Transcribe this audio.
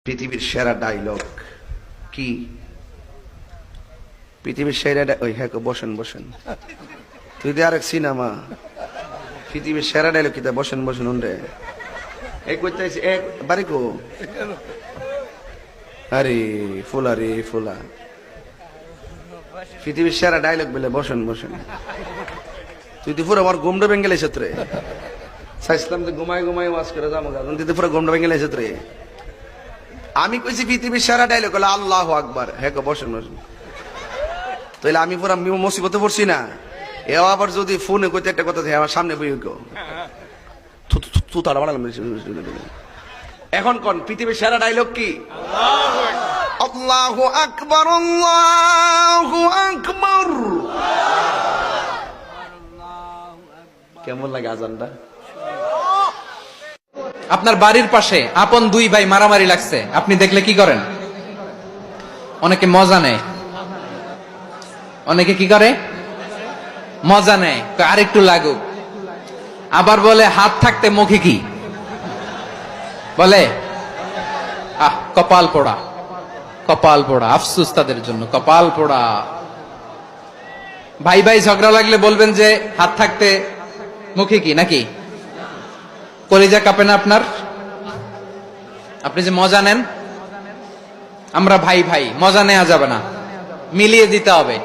পৃথিবীর সেরা ডায়লগ কি? পৃথিবীর সেরা ওই হ্যাঁ বসেন বসেন, তুই দে আরেক সিনেমা। পৃথিবীর সেরা ডায়লগ কি? বসেন বসেন উন্ডে এই করতে এক বাড়ি কো। আরে ফুলা রে ফুলা, পৃথিবীর সেরা ডায়লগ বলে বসেন বসেন। তুই তো পুরো আমার গুমডো বেঙ্গেল এসে রে, চাইছিলাম যে ঘুমাই ঘুমাই ওয়াজ করে যাবো, তুই তো পুরো গুমডো বেঙ্গেল এসে রে। আমি কইছি পৃথিবীর সেরা ডায়লগ হলো আল্লাহু আকবার। হ্যাঁ বসেন বসেন। তাহলে আমি পুরো মুসিবতে পড়ছি না। এও আবার যদি ফোনে কইতে একটা কথা আমার সামনে বই গো তুতাড়া বাড়ালাম। এখন কোন পৃথিবীর সেরা ডায়লগ কি? আল্লাহু আকবার আল্লাহু আকবার। কেমন লাগে আজানটা? আপনার বাড়ির পাশে আপন দুই ভাই মারামারি লাগছে, আপনি দেখলে কি করেন? অনেকে মজা নেয়। অনেকে কি করে? মজা নেয়, আরেকটু লাগুক। আবার বলে হাত থাকতে মুখে কি বলে? কপাল পোড়া, কপাল পোড়া। আফসোস তাদের জন্য, কপাল পোড়া। ভাই ভাই ঝগড়া লাগলে বলবেন যে হাত থাকতে মুখে কি, নাকি? কলিজা কাঁপে না আপনার? আপনি যে মজা নেন, আমরা ভাই ভাই, মজা নেওয়া যাবে না, মিলিয়ে দিতে হবে।